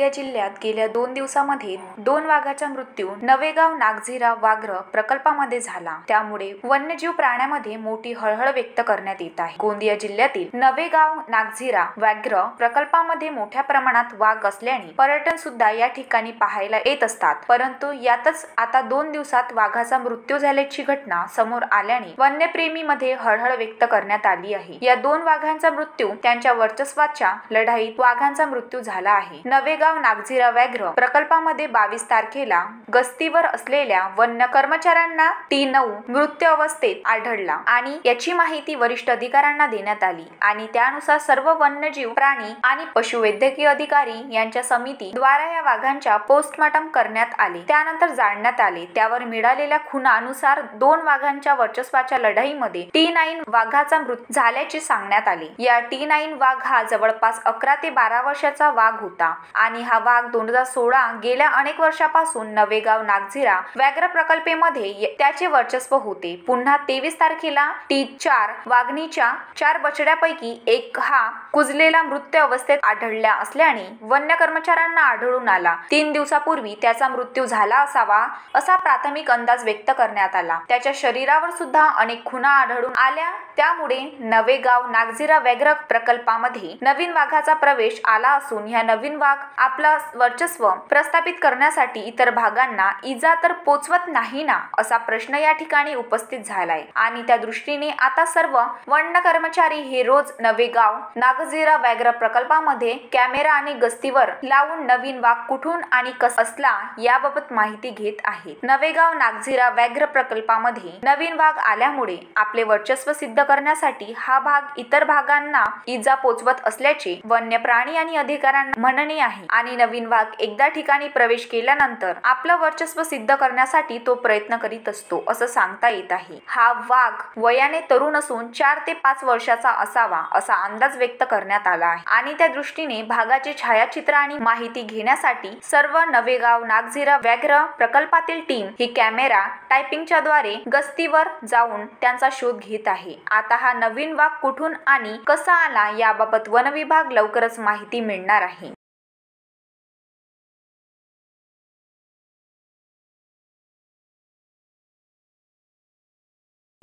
गोंदिया जिल्ह्यात गेल्या 2 दिवसांमध्ये 2 वाघाचा मृत्यू नवेगाव नागझिरा व्याघ्र प्रकल्पामध्ये झाला। त्यामुळे वन्यजीव प्राण्यामध्ये मोठी हळहळ व्यक्त करण्यात येत आहे। गोंदिया जिल्ह्यातील नवेगाव नागझिरा व्याघ्र प्रकल्पामध्ये मोठ्या प्रमाणात वाघ असल्याने पर्यटन सुद्धा या ठिकाणी पाहायला येत असतात। परंतु यातच आता 2 दिवसात वाघाचा मृत्यू झाल्याची घटना समोर आल्याने वन्यप्रेमीमध्ये हळहळ व्यक्त करण्यात आली आहे। या 2 वाघांचा मृत्यू त्यांच्या वर्चस्वाच्या लढाईत वाघांचा मृत्यू झाला आहे। नवेगाव नागझिरा व्याघ्र प्रकल्पामध्ये 22 तारखेला गस्तीवर असलेल्या वन्य कर्मचाऱ्यांना T9 मृत अवस्थेत आढळला आणि याची माहिती वरिष्ठ अधिकाऱ्यांना देण्यात आली आणि त्यानुसार सर्व वन्यजीव प्राणी आणि पशुवैद्यकीय अधिकारी यांच्या समितीद्वारे या वाघांच्या पोस्टमॉर्टम करण्यात आले। त्यानंतर जाळण्यात आले। त्यावर मिळालेल्या खुणानुसार 2 वाघांच्या वर्चस्वाच्या लढाईमध्ये T9 वाघाचा मृत्यू झाल्याचे सांगण्यात आले। या T9 वाघ हा जवळपास 11 ते 12 वर्षाचा वाघ होता आणि हा वाघ 2016 गेल्या अनेक वर्षापासून नवेगाव नागझिरा व्याघ्र प्रकल्पामध्ये त्याचे वर्चस्व होते। पुन्हा 23 तारखेला T4 वाघिणीच्या 4 बछड्यापैकी एक हा कुजलेला मृत अवस्थेत आढळला असल्याने वन्य कर्मचाऱ्यांना आढळून आला। 3 दिवसापूर्वी त्याचा मृत्यू झाला असावा असा प्राथमिक अंदाज व्यक्त करण्यात आला। त्याच्या शरीरावर सुद्धा अनेक खुणा आढळून आल्या। त्यामुळे नवेगाव नागझिरा व्याघ्र प्रकल्पामध्ये नवीन वाघाचा प्रवेश आला असून या नवीन वाघ आपला वर्चस्व प्रस्थापित करण्यासाठी इतर भागांना इजा तर पोचवत नाही ना असा प्रश्न या ठिकाणी उपस्थित झालाय आणि त्या दृष्टीने आता सर्व वन्य कर्मचारी हे रोज नवेगाव नागझिरा व्याघ्र प्रकल्पामध्ये कॅमेरा आणि गस्तीवर लावून नवीन वाघ कुठून आणि कसा असला याबाबत माहिती घेत आहेत। नवेगाव नागझिरा व्याघ्र प्रकल्पामध्ये नवीन वाघ आल्यामुळे आपले वर्चस्व सिद्ध करण्यासाठी हा भाग इतर भागांना इजा पोचवत असल्याचे वन्य प्राणी आणि अधिकाऱ्यांना म्हणणे आहे आणि नवीन वाघ एकदा ठिकाणी प्रवेश केल्यानंतर आपलं वर्चस्व सिद्ध करण्यासाठी तो प्रयत्न करीत असतो असं सांगता येत आहे। हा वाघ वयाने तरुण असून 4 ते 5 वर्षाचा असावा असा अंदाज व्यक्त करण्यात आला आहे आणि त्या दृष्टीने भागाचे छायाचित्र आणि माहिती घेण्यासाठी सर्व नवेगाव नागझिरा व्याघ्र प्रकल्पातील टीम ही कॅमेरा टायपिंगच्या द्वारे गस्तीवर जाऊन त्यांचा शोध घेत आहे। आता हा नवीन वाघ कुठून आणि कसा आला याबाबत वन विभाग लवकरच माहिती मिळणार आहे।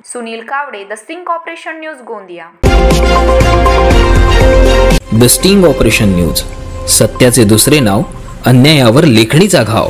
Sunil Kawade, the sting operation news, Gondia. The sting operation news, सत्याचे दुसरे नाव, अन्यायावर लेखणीचा घाव।